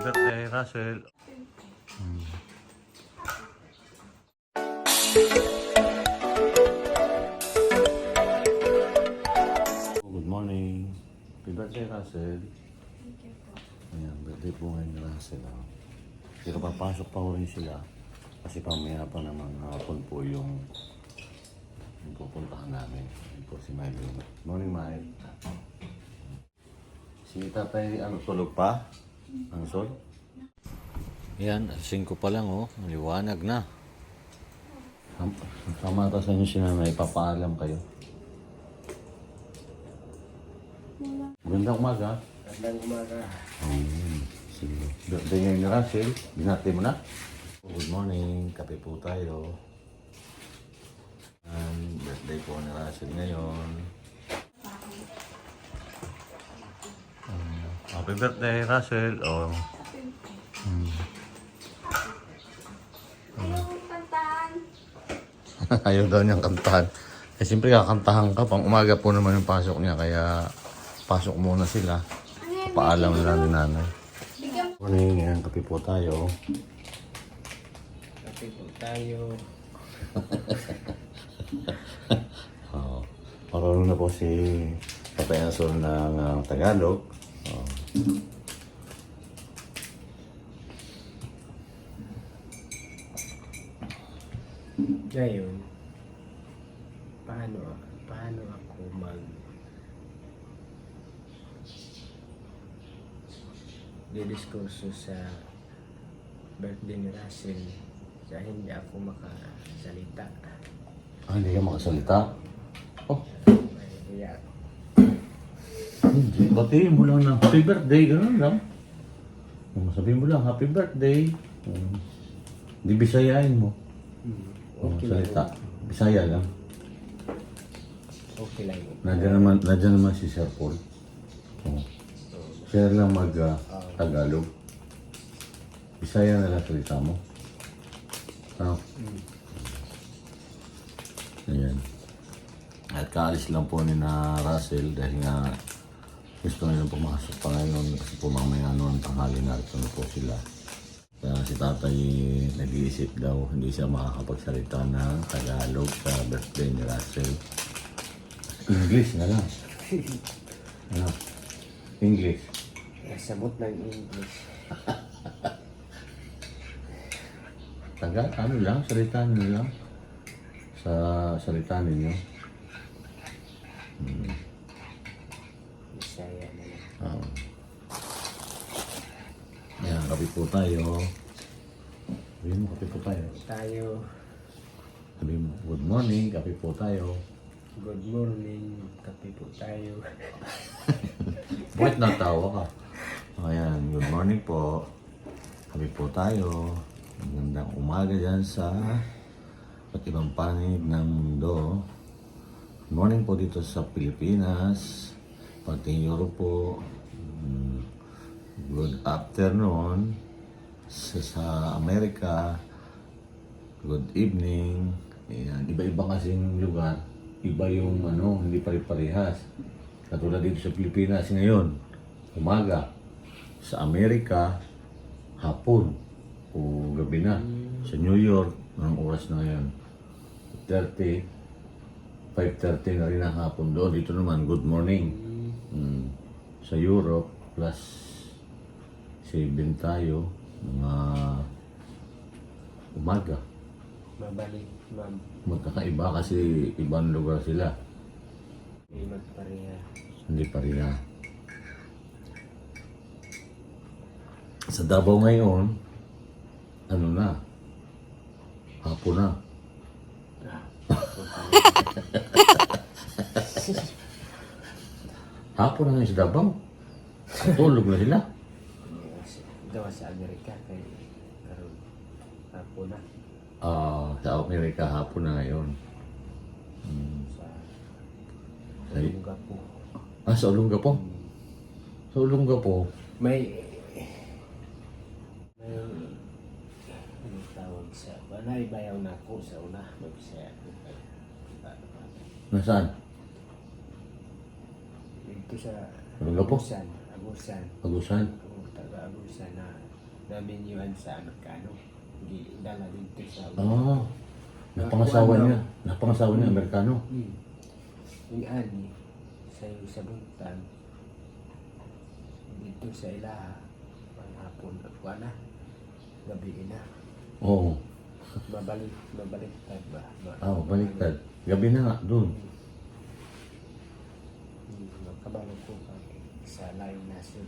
birthday, Russell. Good morning. Happy birthday, Russell. Ayan, birthday po ngayon ni Russell. Pero papasok pa rin sila. Kasi pamaya pa naman hapon po yung pupuntahan namin. Yun po si Milo. Morning, Mike. Si tatay, tulog pa? Ang sol? Yan, 5 pa lang, liwanag na. Tama ka sa inyo si nanay, papaalam kayo. Magandang umaga. Magandang umaga. Sige. Birthday ngayon ni Russell. Binati mo na? Good morning. Kape po tayo. Birthday po ni Russell ngayon. Happy birthday, Russell. Ayaw daw niyang kantahan. Siyempre kakantahan ka. Pang umaga po naman yung pasok niya. Kaya pasok muna sila. Paalam na lang ni nanay. Morning. Ngayon, kape po tayo. Kape po tayo. Marunong na po si Tatay Ansel ng Tagalog. Ngayon, paano ako didiskurso sa birthday ni Russell sa hindi ako makasalita. Hindi ka makasalita? Kaya Hindi. Batiin mo lang ng happy birthday. Ganun lang. Sabihin mo lang happy birthday. Hindi bisayain mo. okay Salita. lang. Bisaya lang. Okay lang. Nandiyan naman si Sir Paul. Siya lang mag-Tagalog. Bisaya na lang salita mo. Ayan. At kaalis lang po ni na Russell dahil nga gusto nilang pumasok pa ngayon kasi po mamaya noon tanghali na ito na po sila. Kaya si tatay nag-iisip daw hindi siya makakapagsalita ng Tagalog sa birthday ni Russell. English na lang. English. Sabot ng English. Tagal, lang, salita niyo lang. Sa salita ninyo. Bisaya na lang. Ayan, kape po tayo. Sabihin mo, kape po tayo. Sabihin mo, good morning, kape po tayo. Good morning, kape po tayo. Bakit natawa ka? Ayan, good morning po. Kape po tayo. Magandang umaga dyan sa at ibang panig ng mundo. Good morning po dito sa Pilipinas. Pati Europe po. Good afternoon sa Amerika. Good evening. Ayan, iba-iba kasing lugar. Iba yung hindi pare-parehas. Katulad dito sa Pilipinas ngayon, umaga. Sa Amerika, hapon o gabi na. Sa New York, anong oras na ngayon? 5:30 na rin ang hapon doon. Dito naman, good morning. Sa Europe, plus 7 tayo, mga umaga. Magkakaiba kasi ibang lugar sila. Magpareha. Hindi pareha. Sa Davao ngayon, hapon na. Hapon na ngayon sa Davao. Tulog na sila. Daw sa Amerika kay karon hapon na. Sa Amerika, hapon na ngayon. Sa Olongapo. Sa Olongapo? Sa Olongapo? May tawag sa naibayaw na ako sa una. Magbisaya ako. Nasaan? Dito sa Olongapo? Agusan. Agusan? Taga Agusan na namin yun sa Amerikano. Hindi dala dito sa Ah, napangasawa niya. Napangasawa niya, Amerikano. Yung ani, sa yung sa buntag, dito sa ilaha, hapon at wala, gabi na. Oo. Babaliktad ba? Baliktad. Gabi na nga, doon. Kabalo ko sa Lion Nation.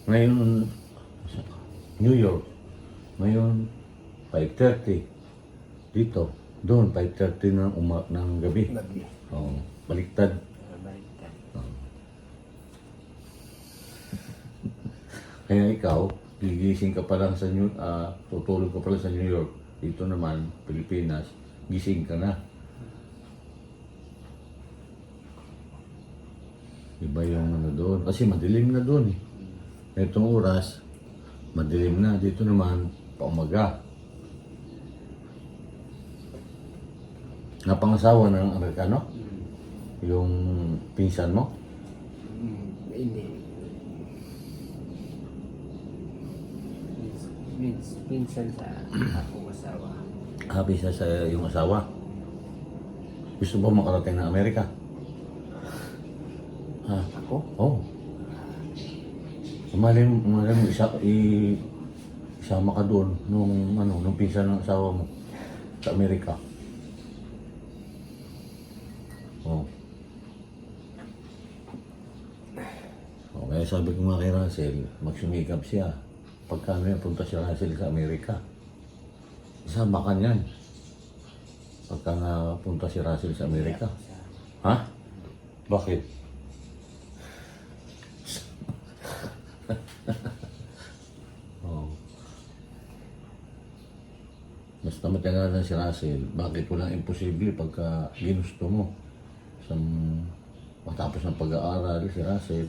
Ngayon, New York. Ngayon, 5:30. Dito. Doon, 5:30 ng gabi. Gabi. Oo. Baliktad. Baliktad. Kaya ikaw, gigising ka pa lang sa tutulog ka pa lang sa New York. Dito naman, Pilipinas, gising ka na. Iba yung ano doon. Kasi madilim na doon eh. Itong oras, madilim na. Dito naman, paumaga. Napangasawa ng Amerikano? Yung pinsan mo? Hindi. Minsan sa akong asawa. Happy siya sa yung asawa. Gusto mo makarating ng Amerika? Ha? Ako? Oo. Umalim mo isama ka doon nung pinsan ng asawa mo sa Amerika. Oo. Kaya sabi ko nga kay Russell, magsumikap siya. Pagka punta si Russell sa Amerika, isama ka niyan. Pagka nga punta si Russell sa Amerika. Ha? Bakit? Oh. Basta matagalan si Russell, bakit walang imposible pagka ginusto mo? Matapos ng pag-aaral si Russell,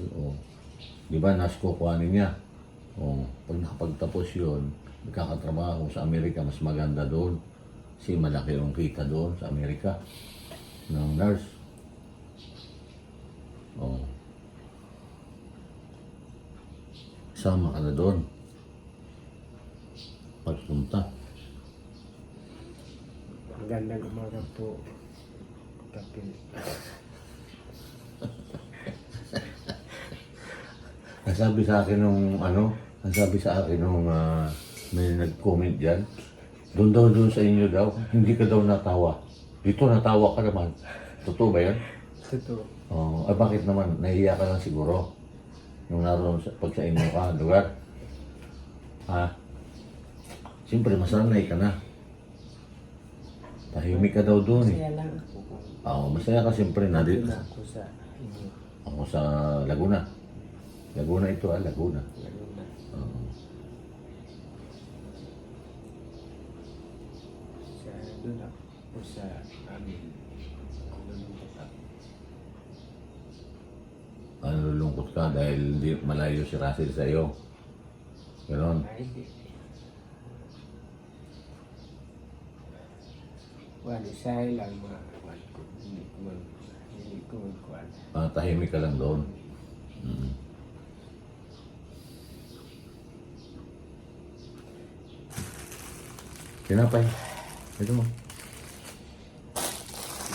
di ba, kukuhanin niya. Pag nakapagtapos yun, nagkakatrabaho sa Amerika, mas maganda doon. Kasi malaki yung kita doon sa Amerika ng nurse. Sama ka na doon. Pagpunta. Magandang umaga po. Kapil. Ang sabi sa akin nung may nag-comment dyan, doon sa inyo daw, hindi ka daw natawa. Dito natawa ka naman. Totoo ba yan? Totoo. Bakit naman? Nahiya ka lang siguro. Nung naroon pag sa inyo ka, lugar. Ha? Siyempre, masanay ka na. Tahimik ka daw doon eh. Masaya lang ako. Masaya ka siyempre. Doon ako sa inyo. Ako sa Laguna. Laguna ito Laguna. Laguna. Doon ako sa amin. Nalulungkot ka dahil malayo si Russell sa iyo. Ganon. Ay, hindi. Wala, say lang mga kawan ko. Hindi ko magkuhan. Tahimik ka lang doon. Tinapay. Ito mo.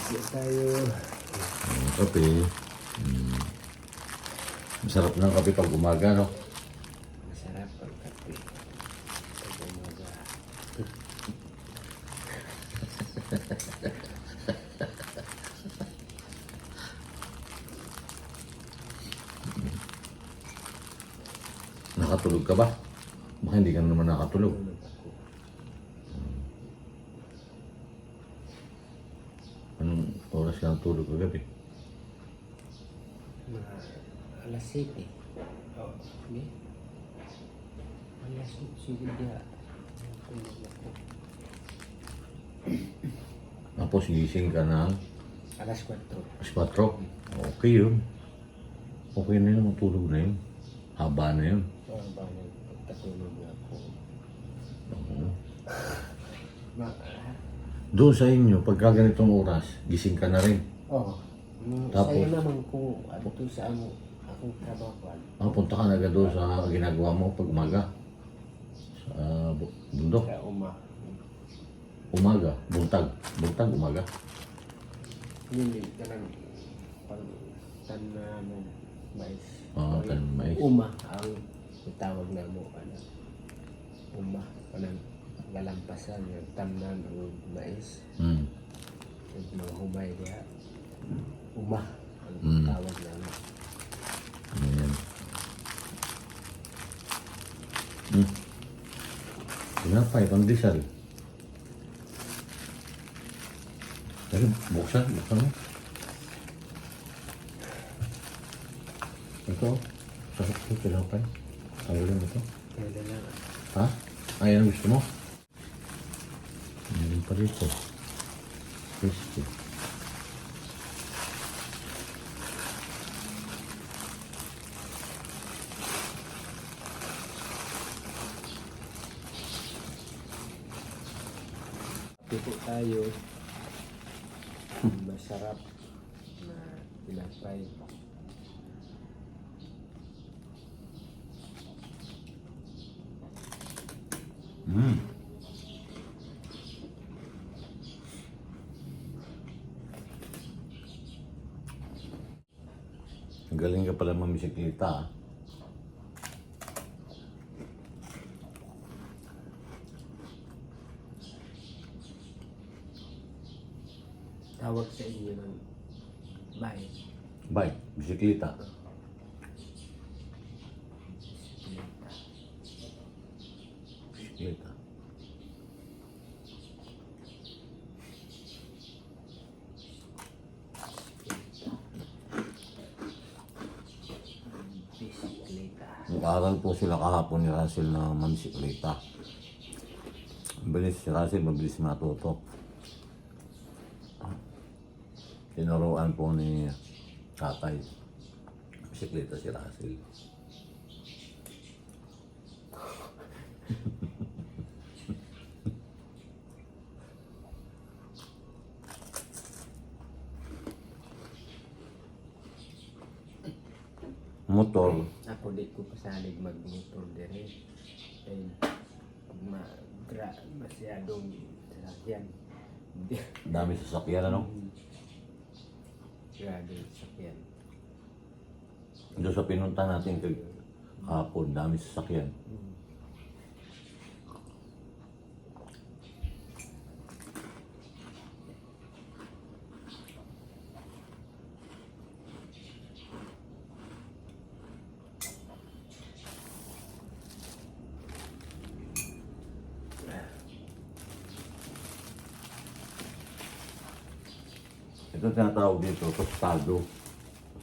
Sige tayo. Kape. Masarap ng kape pag umaga, no? Masarap ang kape. Pag umaga. Nakatulog ka ba? Baka hindi ka naman nakatulog. Tulog ako. Anong oras ka natulog kagabi? Mga alas 7. Hindi? Alas 7 dia. Tulog ako. Tapos gising ka ng Alas 4. alas 4. Okay yun. Okay na yun, matulog na yun. Haba na yun. Bawang pagkatulog ako. Oo. Ma- Doon sa inyo, pagka ganitong oras, gising ka na rin. Oh, Tapos? sa'yo naman kung ano to sa amo, Akong trabaho. Punta ka na agad doon sa ginagawa mo pag umaga. Sa bundok. Sa Umaga. Buntag. Buntag, umaga. Hindi ka lang pag tanan ng mais. Tanan ng mais. Uma ang itawag na mo. Uma. Kanang galampasan yung tanan ng mais. Yung mga humay diya. Uma ang tawag na mo. Ayan. Tinapay, pandesal. Pero buksan mo. Ito, sarap ito, tinapay. Ayaw lang ito. Kaya lang. Ha? Ayaw ang gusto mo? Meron pa dito. Crispy. Pipo tayo. Masarap na tinapay. Ang galing ka pala mamisikleta, ah. Tawag sa inyo ng bahay. Bike, bisikleta. Bisikleta. Bisikleta. Nag-aaral po sila kahapon ni Russell na mamisikleta. Mabilis si Russell, mabilis matuto. Tinuruan po ni tatay. Bisikleta si Russell. Motor, Ako di ko pasalig mag-motor dire. Ay masyadong sasakyan. Hindi. dami sasakyan, ano? Grabe sasakyan. Doon sa pinunta natin kahapon, dami sasakyan. Ito tinatawag dito, tostado.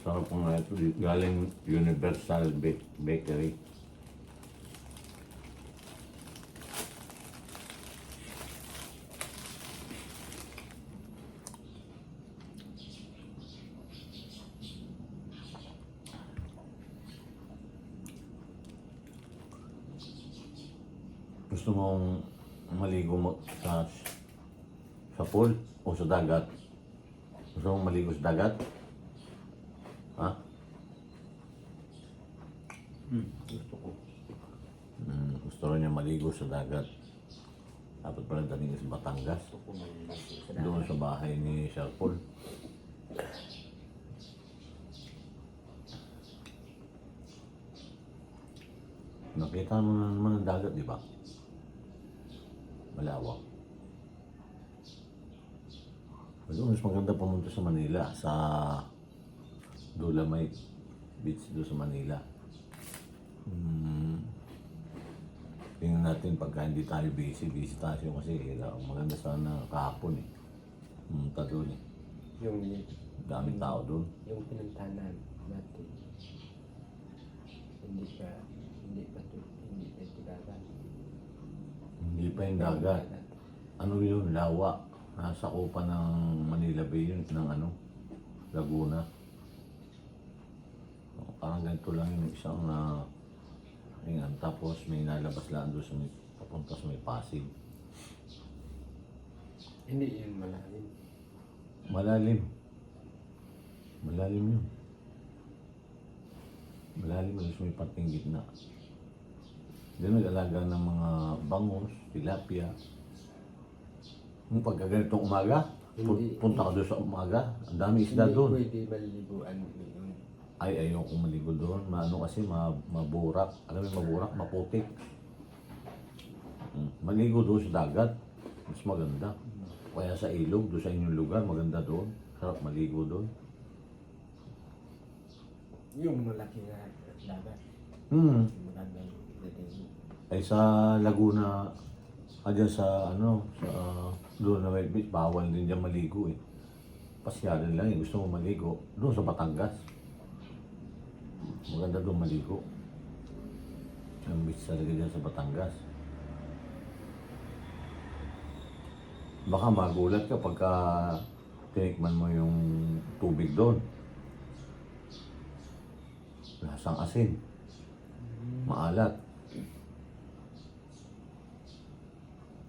Sarap po nga ito, galing Universal Bakery. Gusto mong maligo mo sa pool o sa dagat? Gusto mong maligo sa dagat? Ha? Gusto ko. Gusto rin niya maligo sa dagat. Dapat pala dating sa Batangas. Doon sa bahay ni Sir Paul. Nakita mo na naman ang dagat, di ba? Malawak. Doon mas maganda pumunta sa Manila, sa Dolomite Beach doon sa Manila. Tingnan natin pagka hindi tayo busy tayo kasi maganda sana kahapon eh. Pumunta doon eh. Yung Daming tao doon. yung pinuntahan natin. Hindi pa ito dagat. Hindi pa yung dagat. Ano yun? Lawa. Nasa upa ng Manila Bay yun, ng Laguna. Parang ganito lang yung isang tapos may nalabas lang doon sa papunta sa may Pasig. Hindi yun malalim. Malalim. Malalim yun. malalim, may sumipat yung gitna. Diyan nag-alaga ng mga bangus, tilapia. Yung pagka ganitong umaga, Hindi. punta ka doon sa umaga, ang dami isda Hindi doon. pwede maliliguan yun. Ay, ayoko maligo doon. Maano kasi, maburak. Alam mo yung maburak, maputik. Maligo doon sa dagat. Mas maganda. Kaya sa ilog, doon sa inyong lugar, maganda doon. Sarap maligo doon. Yung malaki na dagat. Maganda yung pwede. Ay sa Laguna, dyan sa sa doon na may beach, bawal din dyan maligo eh. Pasyalan lang eh, gusto mo maligo. Doon sa Batangas. Maganda doon maligo. Ang beach talaga dyan sa Batangas. Baka magulat ka pagka tinikman mo yung tubig doon. Lasang asin. Maalat.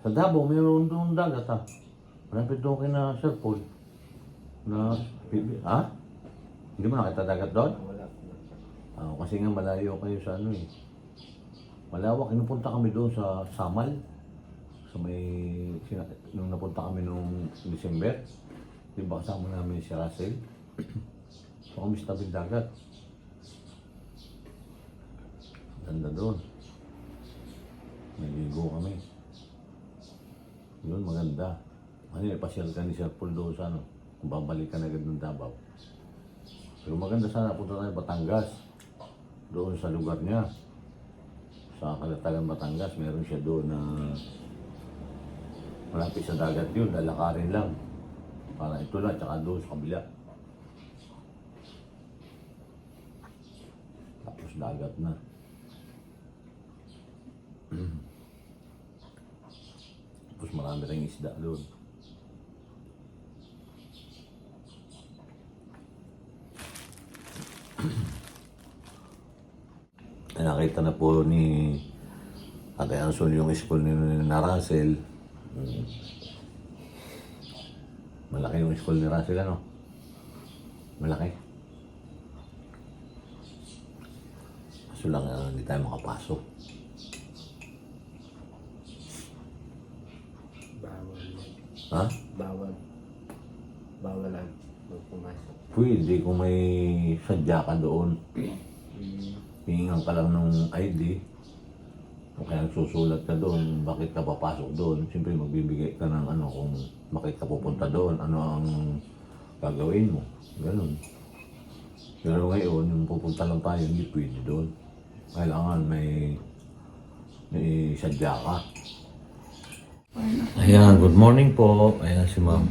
Sa Davao, mayroon doon dagat ha. Malapit doon kay na Sir Paul. Ha? Hindi mo nakita dagat doon? Wala po. Kasi nga malayo kayo sa eh. Malawak. Inupunta kami doon sa Samal. Sa nung napunta kami nung December. Di ba kasama namin si Russell? So kami sa tabing dagat. Ganda doon. Naligo kami. Yun, maganda. Ano yun, pasyal ka ni Sir Paul doon sa kung babalik ka na agad ng Davao. Pero maganda sana, punta tayo Batangas. Doon sa lugar niya. Sa Kalatagan, Batangas, meron siya doon na malapit sa dagat yun, lalakarin lang. Para ito lang, tsaka doon sa kabila. Tapos dagat na. Tapos marami rin isda doon. Nakita na po ni Ate Anson yung school ni Russell. Malaki yung school ni Russell, ano? Malaki. Kaso lang, hindi tayo makapasok. Bawal. Ha? Bawal. Bawal lang pumasok. Pwede kung may sadya ka doon. Hihingan ka lang ng ID. O kaya nagsusulat ka doon, bakit ka papasok doon. Siyempre magbibigay ka ng kung bakit ka pupunta doon, ano ang gagawin mo. Ganun. Pero ngayon, yung pupunta lang tayo, hindi pwede doon. Kailangan may sadya ka. Ayan, good morning po. Ayan si Ma'am.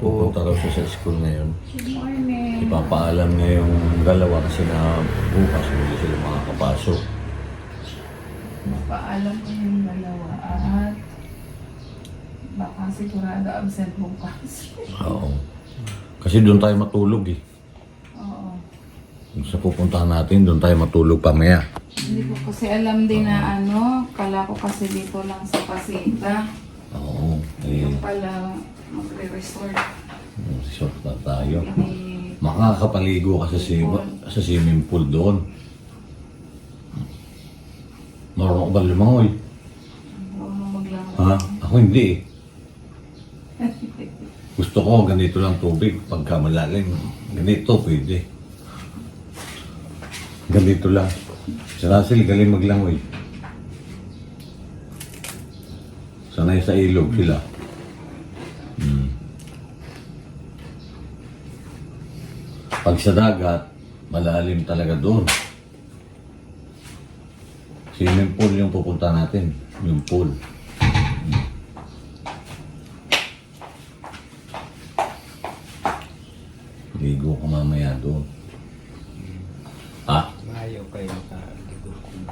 Pupunta raw siya sa school ngayon. Good morning. Ipapaalam niya yung dalawa kasi na bukas hindi sila makakapasok. Paalam ko yung dalawa at baka sigurado absent bukas. Oo. Kasi doon tayo matulog eh. Oo. Sa pupuntahan natin, doon tayo matulog pamaya. Hindi ko kasi alam din na kala ko kasi dito lang sa Pasita. Oo. Yung pala magre-resort. Resort na tayo. Hindi Makakapaligo ka sa swimming pool doon. Marunong ka ba lumangoy? marunong maglangoy. Ha? Ako hindi eh. Gusto ko ganito lang tubig. Pagka malalim, ganito pwede. Ganito lang. Si Russell galing maglangoy. Sanay sa ilog sila. Pag sa dagat, malalim talaga doon. Swimming pool yung pupunta natin. Yung pool. Ligo ka mamaya doon. Ha? Ayaw kayo makaligo kung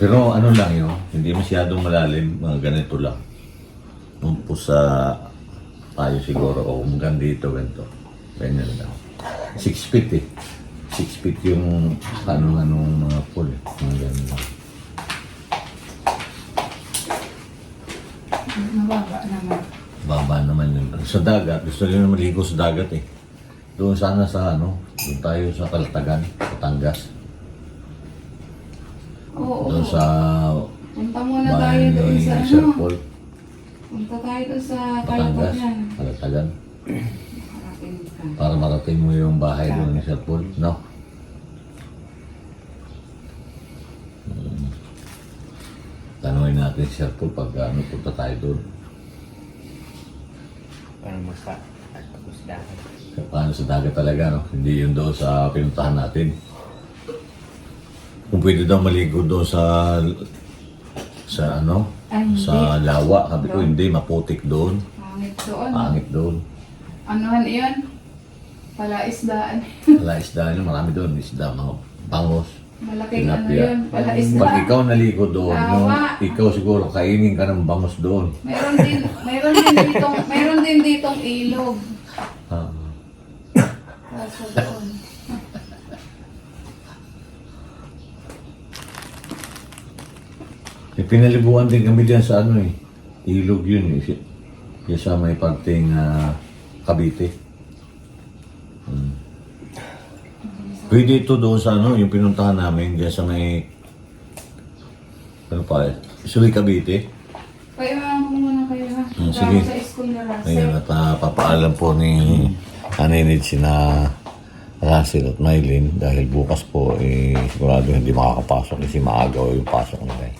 Pero ano lang yun, hindi masyadong malalim, mga ganito lang. Sa tayo siguro, o hanggang dito, ganito. Ganyan lang. 6 feet eh. 6 feet yung anong mga pool eh. Mga ganyan lang. Mababa naman. Baba naman yung sa dagat, gusto nyo na maligo sa dagat eh. Doon sana sa ano, doon tayo sa Kalatagan, Batangas. Oo. Doon sa Punta muna tayo bahay doon ni sa Sir ano. Paul, Punta tayo doon sa Batangas, Kalatagan. Kalatagan. Marating ka. Para marating mo yung bahay doon ni Sir Paul, no? Tanungin natin si Sir Paul pag ano, punta tayo doon. Para makatapos dapat. Paano sa dagat talaga, no? Hindi yun doon sa pinuntahan natin. Kung pwede daw maligo doon sa ano, Ay, hindi. sa lawa. Sabi ko, hindi, maputik doon. Pangit doon. Pangit doon. Anuhan iyon? Palaisdaan. Wala isda yun, marami doon. Isda, mga bangos. Malaking ano Tilapia. yun? Palaisdaan. Pag ikaw naligo doon, yung, Lawa. ikaw siguro kainin ka ng bangos doon. Meron din ditong ilog. Ah. Kaso doon. Pinalibuan din kami dyan sa ano eh. Ilog yun eh. Yung sa may parting Cavite. Pwede ito doon sa ano, yung pinuntahan namin dyan sa may ano pa eh. Suwi Cavite. Kaya muna kayo ha. Sige. Sa school na Ngayon at papaalam po ni Aninid sina Russell at Mylene dahil bukas po sigurado hindi makakapasok kasi maaga yung pasok nila eh.